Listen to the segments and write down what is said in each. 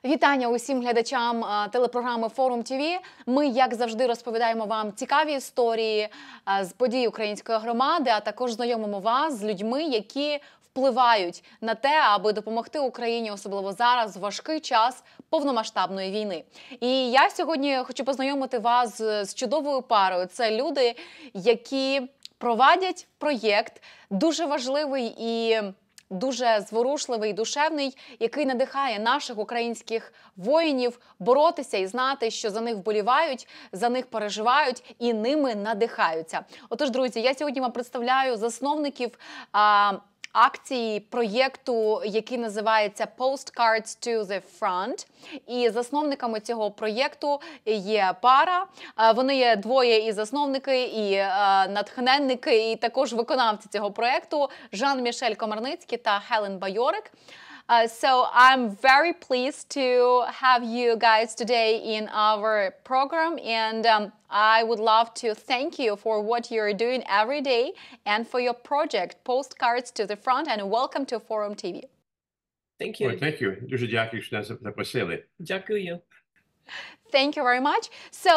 Вітання усім глядачам телепрограми Форум ТВ. Ми, як завжди, розповідаємо вам цікаві історії з подій української громади, а також знайомимо вас з людьми, які впливають на те, аби допомогти Україні, особливо зараз, в важкий час повномасштабної війни. І я сьогодні хочу познайомити вас з чудовою парою. Це люди, які провадять проєкт, дуже важливий і дуже зворушливий, душевний, який надихає наших українських воїнів боротися і знати, що за них вболівають, за них переживають і ними надихаються. Отож, друзі, я сьогодні вам представляю засновників акції проєкту, який називається Postcards to the Front. І засновниками цього проєкту є пара. Вони є двоє і засновники, і натхненники, і також виконавці цього проєкту Жан-Мішель Комарницький та Хелен Бajorek. So I'm very pleased to have you guys today in our program, and I would love to thank you for what you're doing every day and for your project Postcards to the Front, and welcome to Forum TV. Thank you. Thank you. Дуже дякую, що нас запросили. Дякую. Thank you very much. So,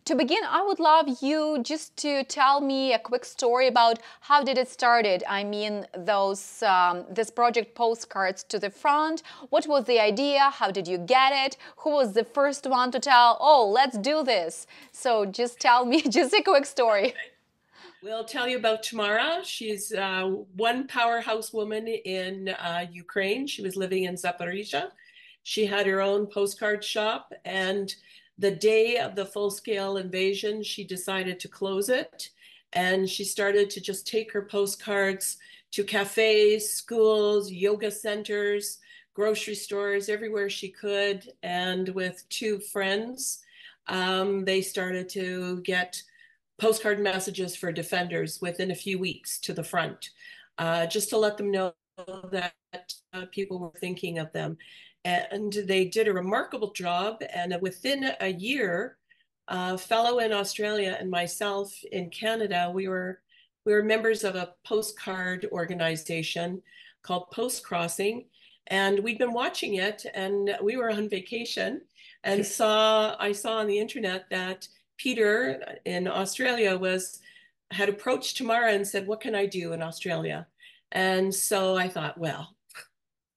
to begin, I would love you just to tell me a quick story about how did it started. I mean, this project Postcards to the Front. What was the idea? How did you get it? Who was the first one to tell, oh, let's do this? So just tell me just a quick story. We'll tell you about Tamara. She's one powerhouse woman in Ukraine. She was living in Zaporizhia. She had her own postcard shop, and the day of the full-scale invasion, she decided to close it, and she started to just take her postcards to cafes, schools, yoga centers, grocery stores, everywhere she could, and with two friends, they started to get postcard messages for defenders within a few weeks to the front, just to let them know that people were thinking of them. And they did a remarkable job. And within a year, a fellow in Australia and myself in Canada, we were members of a postcard organization called Post Crossing. And we'd been watching it, and we were on vacation, and I saw on the internet that Peter in Australia had approached Tamara and said, what can I do in Australia? And so I thought, well,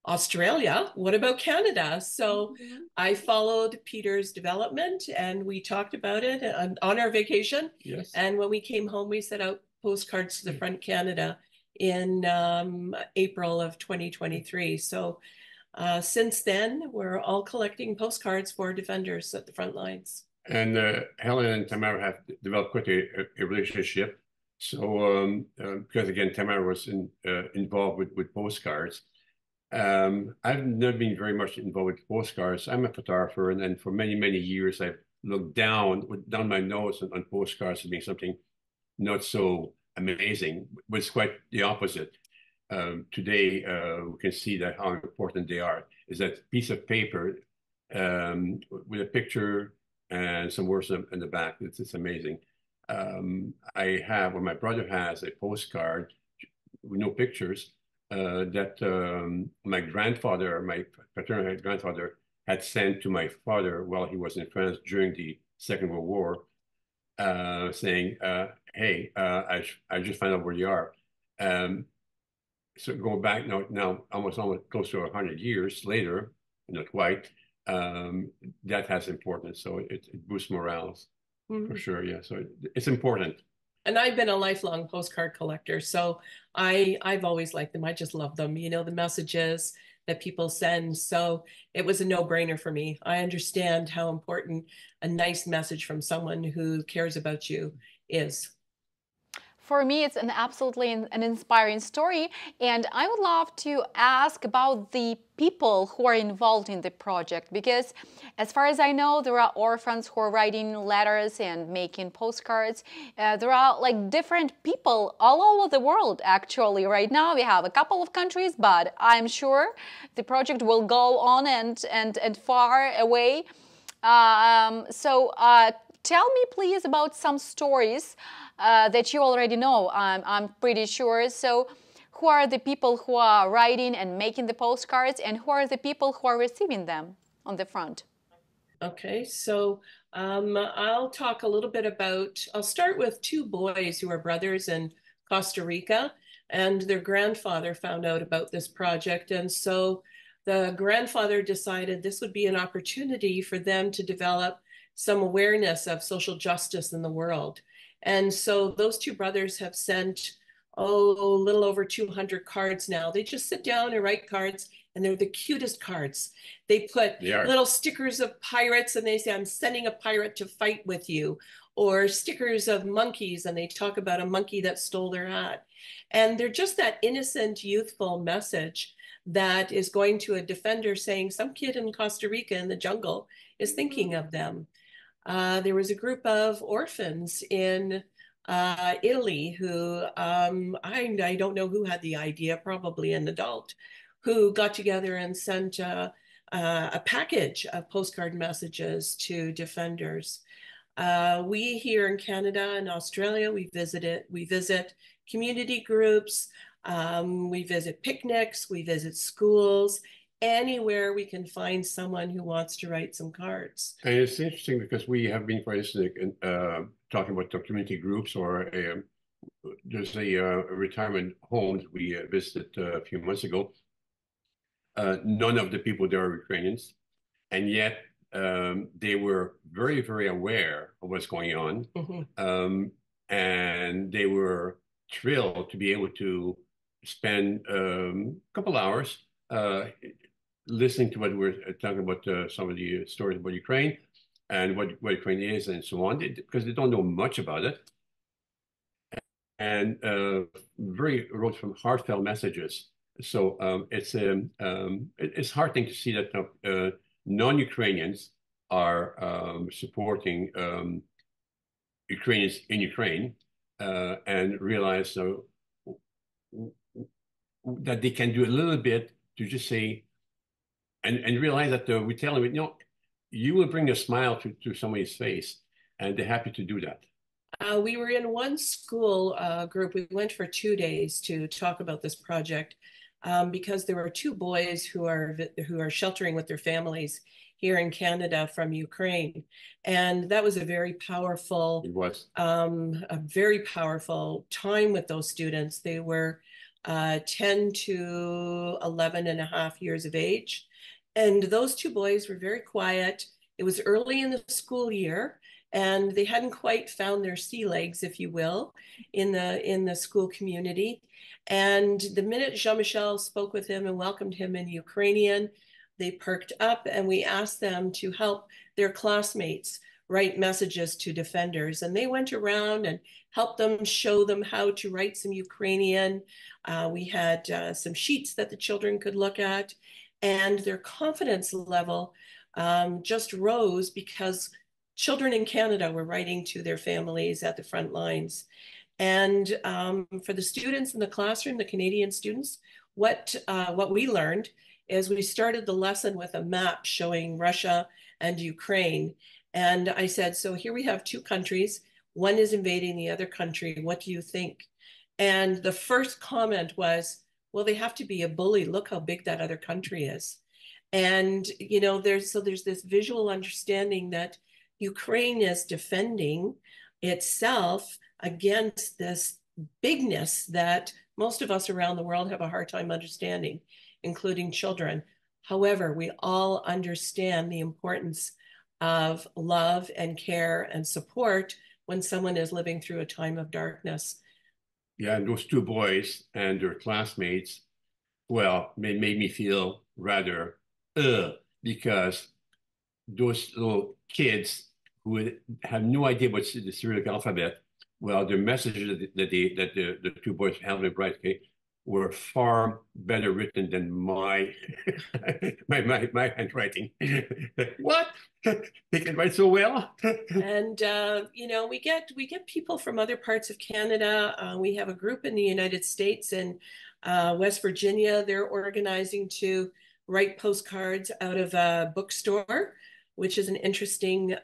Australia, what about Canada? So I followed Peter's development, and we talked about it on our vacation. Yes. And when we came home, we set out Postcards to the Front Canada in April of 2023. So since then, we're all collecting postcards for defenders at the front lines. And Helen and Tamara have developed quite a relationship. So because again, Tamara was involved with postcards. I've never been very much involved with postcards. I'm a photographer, and for many, many years, I've looked down my nose on postcards as being something not so amazing, but it's quite the opposite. Today, we can see that how important they are. Is that piece of paper with a picture and some words in the back. It's amazing. My brother has a postcard with no pictures, that my paternal grandfather had sent to my father while he was in France during the Second World War, saying, hey, I just found out where you are. So going back now almost close to 100 years later, not quite, that has importance. So it boosts morale, for sure, yeah. So it's important. And I've been a lifelong postcard collector, so I've always liked them. I just love them, the messages that people send. So it was a no-brainer for me. I understand how important a nice message from someone who cares about you is. For me, it's absolutely an inspiring story, and I would love to ask about the people who are involved in the project, because as far as I know, there are orphans who are writing letters and making postcards. There are like different people all over the world, actually. Right now, we have a couple of countries, but I'm sure the project will go on and far away. Tell me, please, about some stories that you already know, I'm pretty sure. So who are the people who are writing and making the postcards, and who are the people who are receiving them on the front? Okay, so I'll talk a little bit about, I'll start with two boys who are brothers in Costa Rica, and their grandfather found out about this project. And so the grandfather decided this would be an opportunity for them to develop some awareness of social justice in the world. And so those two brothers have sent, a little over 200 cards now. They just sit down and write cards, and they're the cutest cards. They put little stickers of pirates, and they say, I'm sending a pirate to fight with you. Or stickers of monkeys, and they talk about a monkey that stole their hat. And they're just that innocent, youthful message that is going to a defender saying, some kid in Costa Rica in the jungle is thinking of them. There was a group of orphans in Italy who, I don't know who had the idea, probably an adult, who got together and sent a package of postcard messages to defenders. We here in Canada and Australia, we visit community groups, we visit picnics, we visit schools, anywhere we can find someone who wants to write some cards. And it's interesting because we have been, for instance, talking about the community groups, or there's a retirement home that we visited a few months ago. None of the people there are Ukrainians, and yet they were very, very aware of what's going on. And they were thrilled to be able to spend a couple hours listening to what we're talking about, some of the stories about Ukraine and what Ukraine is and so on, because they don't know much about it. And wrote some heartfelt messages. So it's heartening to see that non-Ukrainians are supporting Ukrainians in Ukraine, and realize that they can do a little bit to just say, and realize that we tell them, you know, you will bring a smile to somebody's face, and they're happy to do that. We were in one school group. We went for 2 days to talk about this project because there were two boys who are sheltering with their families here in Canada from Ukraine, and that was a very powerful. It was a very powerful time with those students. They were 10 to 11 and a half years of age, and those two boys were very quiet. It was early in the school year, and they hadn't quite found their sea legs, if you will, in the school community. And the minute Jean-Michel spoke with him and welcomed him in Ukrainian, they perked up, and we asked them to help their classmates write messages to defenders. And they went around and helped them, show them how to write some Ukrainian. We had some sheets that the children could look at, and their confidence level just rose because children in Canada were writing to their families at the front lines. And for the students in the classroom, the Canadian students, what we learned is we started the lesson with a map showing Russia and Ukraine. And I said, so here we have two countries. One is invading the other country. What do you think? And the first comment was, well, they have to be a bully. Look how big that other country is. And, you know, there's this visual understanding that Ukraine is defending itself against this bigness that most of us around the world have a hard time understanding, including children. However, we all understand the importance of love and care and support when someone is living through a time of darkness. Yeah, and those two boys and their classmates, well, made me feel rather because those little kids who have no idea what's the Cyrillic alphabet, well, the messages that the two boys have to write, okay, were far better written than my my handwriting. What? They can write so well. And you know, we get people from other parts of Canada. We have a group in the United States and West Virginia. They're organizing to write postcards out of a bookstore, which is an interesting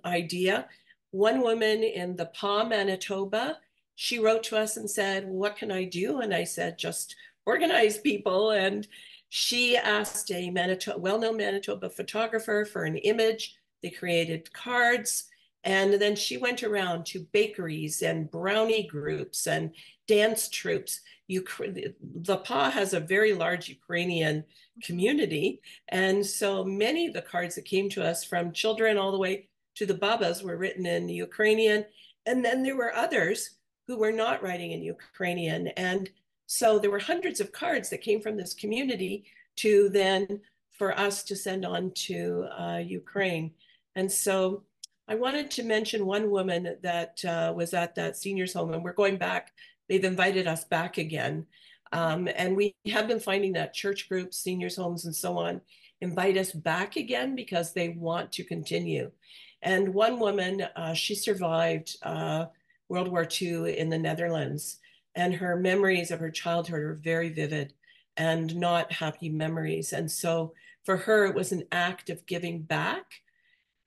idea. One woman in the Pas, Manitoba, she wrote to us and said, well, what can I do? And I said, just organize people. And she asked a well-known Manitoba photographer for an image. They created cards. And then she went around to bakeries and brownie groups and dance troupes. The PA has a very large Ukrainian community. And so many of the cards that came to us, from children all the way to the babas, were written in Ukrainian. And then there were others who were not writing in Ukrainian. And so there were hundreds of cards that came from this community to then for us to send on to Ukraine. And so I wanted to mention one woman that was at that seniors home, and we're going back. They've invited us back again. And we have been finding that church groups, seniors homes, and so on invite us back again because they want to continue. And one woman, she survived World War II in the Netherlands, and her memories of her childhood are very vivid and not happy memories. And so for her, it was an act of giving back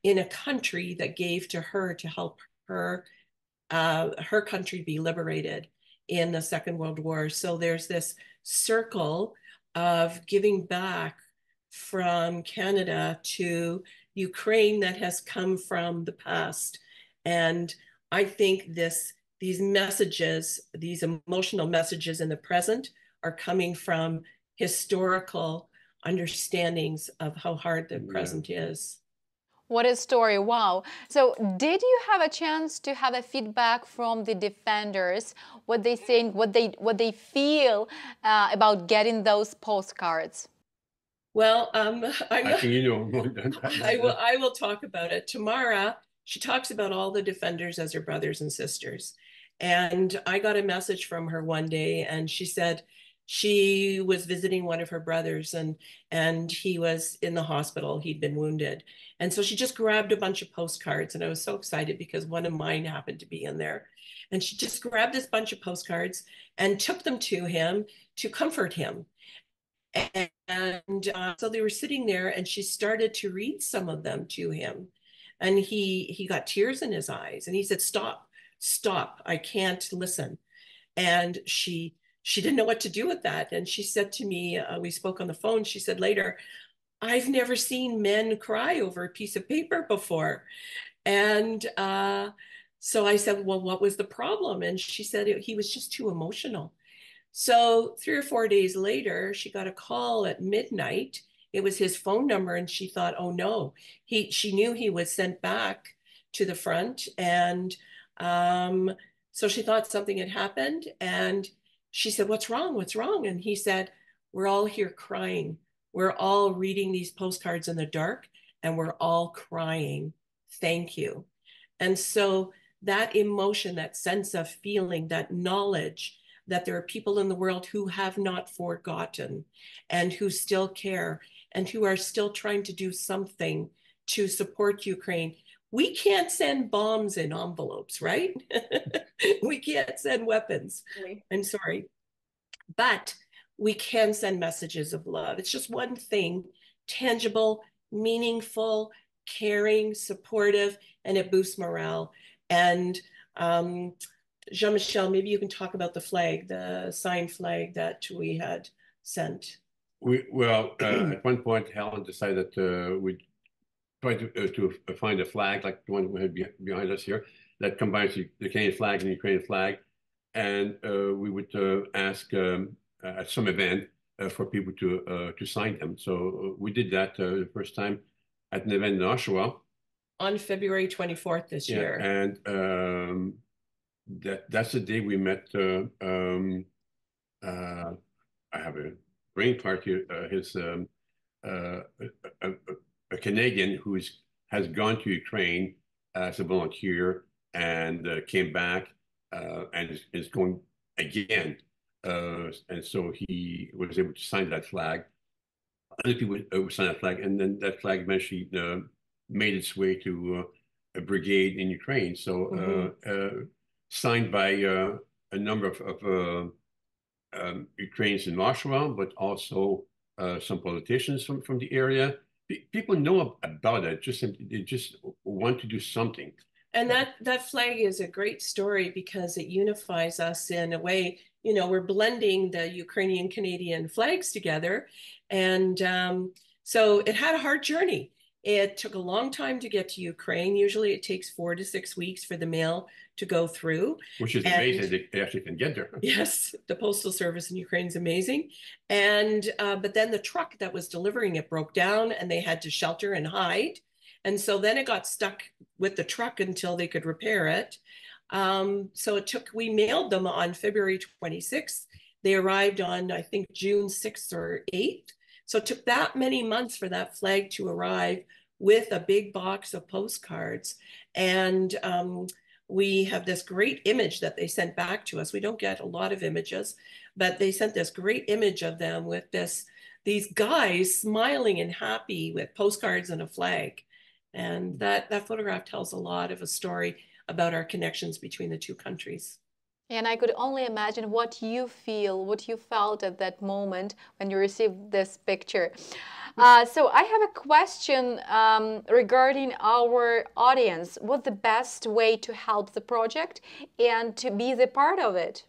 in a country that gave to her to help her country be liberated in the Second World War. So there's this circle of giving back from Canada to Ukraine that has come from the past. And I think these messages, these emotional messages in the present, are coming from historical understandings of how hard the present is. What a story. Wow. So did you have a chance to have a feedback from the defenders, what they think, what they feel about getting those postcards? Well, I will talk about it. Tamara, she talks about all the defenders as her brothers and sisters. And I got a message from her one day, and she said she was visiting one of her brothers, and he was in the hospital. He'd been wounded. And so she just grabbed a bunch of postcards, and I was so excited because one of mine happened to be in there. And she just grabbed this bunch of postcards and took them to him to comfort him. And so they were sitting there, and she started to read some of them to him. And he got tears in his eyes, and he said, stop, I can't listen. And she didn't know what to do with that. And she said to me, we spoke on the phone, she said later, I've never seen men cry over a piece of paper before. And so I said, well, what was the problem? And she said he was just too emotional. So 3 or 4 days later, she got a call at midnight. It was his phone number, and she thought, oh no, she knew he was sent back to the front. And so she thought something had happened, and she said, what's wrong? What's wrong? And he said, we're all here crying. We're all reading these postcards in the dark, and we're all crying. Thank you. And so that emotion, that sense of feeling, that knowledge that there are people in the world who have not forgotten and who still care and who are still trying to do something to support Ukraine. We can't send bombs in envelopes, right? We can't send weapons. Really? I'm sorry. But we can send messages of love. It's just one thing, tangible, meaningful, caring, supportive, and it boosts morale. And Jean-Michel, maybe you can talk about the flag, the signed flag that we had sent. At one point, Helen decided that we'd try to find a flag like the one we have behind us here that combines the Canadian flag and the Ukrainian flag. And we would ask at some event for people to sign them. So we did that the first time at an event in Oshawa. On February 24th this year. And that's the day we met. I have a brain part here. A Canadian who has gone to Ukraine as a volunteer and came back and is going again. And so he was able to sign that flag. Other people signed that flag, and then that flag eventually made its way to a brigade in Ukraine. So signed by a number of Ukrainians in Oshawa, but also some politicians from the area. People know about it. They just want to do something. And that flag is a great story because it unifies us in a way. You know, we're blending the Ukrainian Canadian flags together. And so it had a hard journey. It took a long time to get to Ukraine. Usually it takes 4 to 6 weeks for the mail to go through. Which is amazing they actually can get there. Yes, the postal service in Ukraine is amazing. And but then the truck that was delivering it broke down and they had to shelter and hide. And so then it got stuck with the truck until they could repair it. So we mailed them on February 26th. They arrived on, I think, June 6th or 8th. So it took that many months for that flag to arrive with a big box of postcards. And we have this great image that they sent back to us. We don't get a lot of images, but they sent this great image of them with these guys smiling and happy with postcards and a flag. And that photograph tells a lot of a story about our connections between the two countries. And I could only imagine what you felt at that moment when you received this picture. So I have a question regarding our audience. What's the best way to help the project and to be the part of it?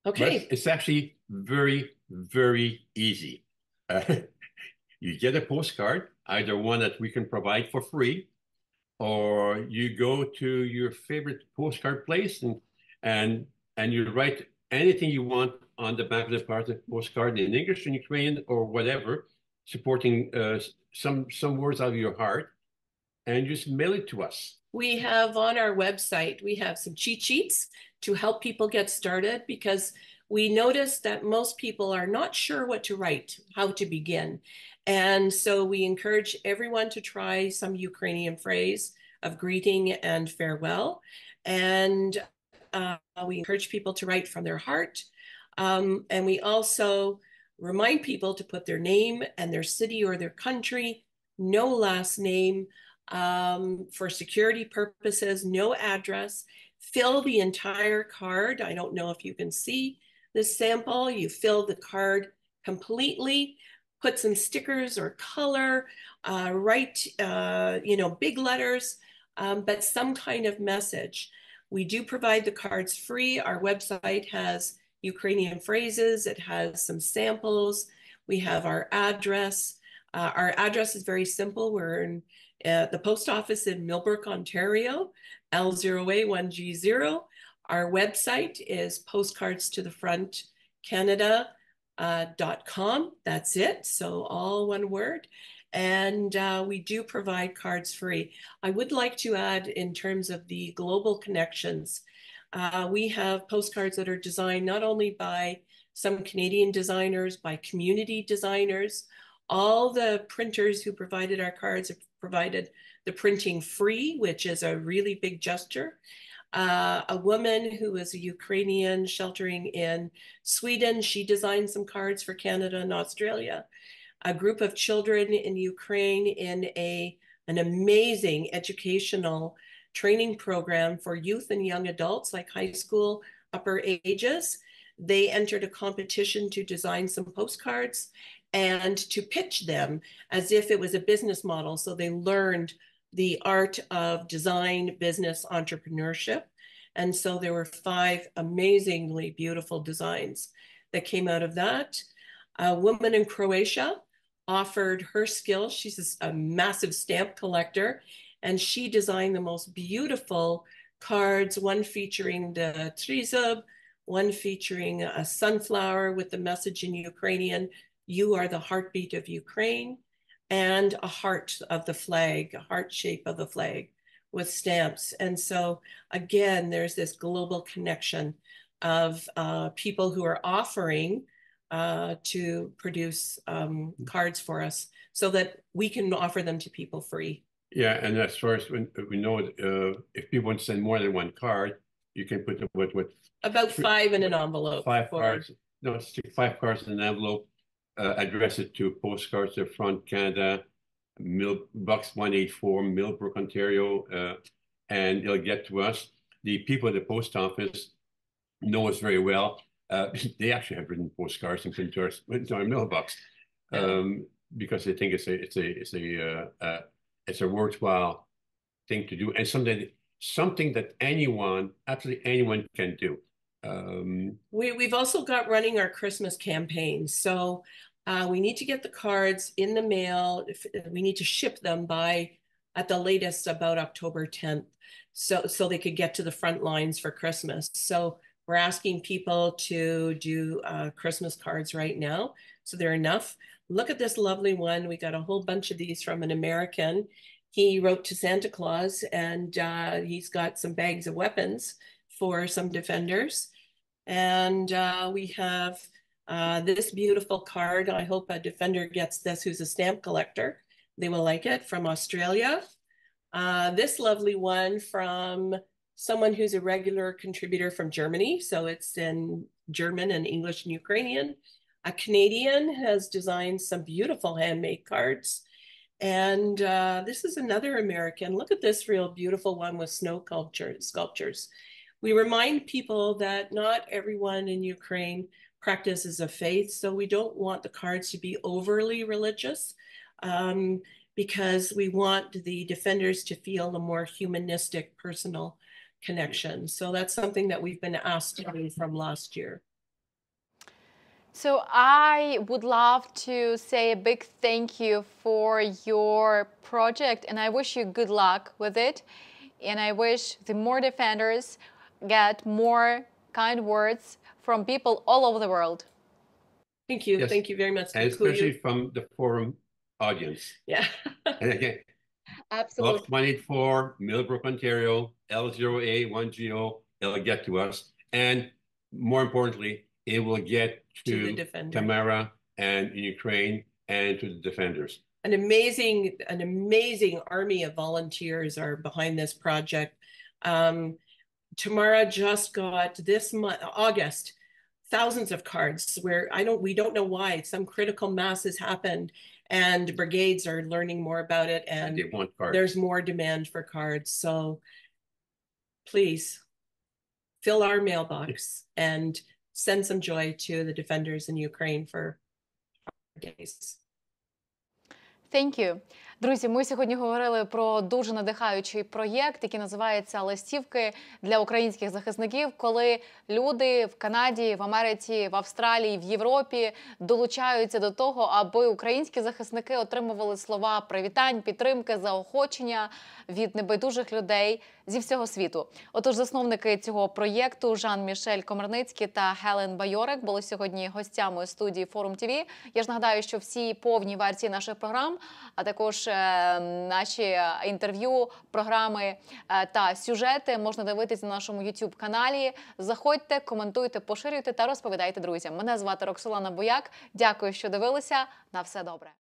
Okay. But it's actually very, very easy. You get a postcard, either one that we can provide for free, or you go to your favorite postcard place and you write anything you want on the back of the postcard in English, in Ukrainian, or whatever, supporting some words out of your heart, and just mail it to us. We have on our website, we have some cheat sheets to help people get started because we noticed that most people are not sure what to write, how to begin. And so we encourage everyone to try some Ukrainian phrase of greeting and farewell. And we encourage people to write from their heart. And we also remind people to put their name and their city or their country, no last name, for security purposes, no address. Fill the entire card. I don't know if you can see this sample. You fill the card completely, put some stickers or color, write, big letters, but some kind of message. We do provide the cards free. Our website has Ukrainian phrases. It has some samples. We have our address. Our address is very simple. We're in the post office in Millbrook, Ontario, L0A1G0. Our website is postcardstothefrontcanada.com. That's it. So all one word. And we do provide cards free. I would like to add, in terms of the global connections, we have postcards that are designed not only by some Canadian designers, by community designers. All the printers who provided our cards have provided the printing free, which is a really big gesture. A woman who is a Ukrainian sheltering in Sweden, she designed some cards for Canada and Australia. A group of children in Ukraine in an amazing educational training program for youth and young adults, like high school, upper ages. They entered a competition to design some postcards and to pitch them as if it was a business model. So they learned the art of design, business, entrepreneurship. And so there were 5 amazingly beautiful designs that came out of that. A woman in Croatia offered her skills. She's a massive stamp collector, and she designed the most beautiful cards, one featuring the Trizub, one featuring a sunflower with the message in Ukrainian, "You are the heartbeat of Ukraine," and a heart of the flag, a heart shape of the flag with stamps. And so again, there's this global connection of people who are offering to produce cards for us so that we can offer them to people free. Yeah, and as far as when we know, if people want to send more than one card, you can put them with about 5 in an envelope. 5 cards. No, stick 5 cards in an envelope. Address it to Postcards to the Front Canada, Box 184, Millbrook, Ontario, and it'll get to us. The people at the post office know us very well. They actually have written postcards and put into our mailbox because they think it's a worthwhile thing to do, and something that anyone, absolutely anyone, can do. We've also got running our Christmas campaign. So we need to get the cards in the mail. We need to ship them by, at the latest, about October 10th, so they could get to the front lines for Christmas. So we're asking people to do Christmas cards right now. So they're enough. Look at this lovely one. We got a whole bunch of these from an American. He wrote to Santa Claus, and he's got some bags of weapons for some defenders. And we have this beautiful card. I hope a defender gets this who's a stamp collector. They will like it, from Australia. This lovely one from someone who's a regular contributor from Germany. So it's in German and English and Ukrainian. A Canadian has designed some beautiful handmade cards. And this is another American. Look at this real beautiful one with snow sculptures. We remind people that not everyone in Ukraine practices a faith, so we don't want the cards to be overly religious, because we want the defenders to feel a more humanistic, personal connection. So that's something that we've been asked to do from last year. So I would love to say a big thank you for your project, and I wish you good luck with it. And I wish the more defenders get more kind words from people all over the world. Thank you. Yes. Thank you very much. And especially from the forum audience. Yeah. And again, Absolutely. Box 184, Millbrook, Ontario, L0A1GO, it'll get to us. And more importantly, it will get to Tamara and Ukraine and to the defenders. An amazing army of volunteers are behind this project. Tamara just got this month, August, thousands of cards where we don't know why. Some critical mass has happened, and brigades are learning more about it, and they want cards. There's more demand for cards. So please fill our mailbox and send some joy to the defenders in Ukraine for days. Thank you. Друзі, ми сьогодні говорили про дуже надихаючий проєкт, який називається «Листівки для українських захисників», коли люди в Канаді, в Америці, в Австралії, в Європі долучаються до того, аби українські захисники отримували слова привітань, підтримки, заохочення від небайдужих людей зі всього світу. Отож, засновники цього проєкту Жан-Мішель Комарницький та Хелен Бajorek були сьогодні гостями студії Форум ТВ. Я ж нагадаю, що всі повні версії наших програм, а також наші інтерв'ю, програми та сюжети можна дивитися на нашому YouTube-каналі. Заходьте, коментуйте, поширюйте та розповідайте друзям. Мене звати Роксолана Бояк. Дякую, що дивилися. На все добре.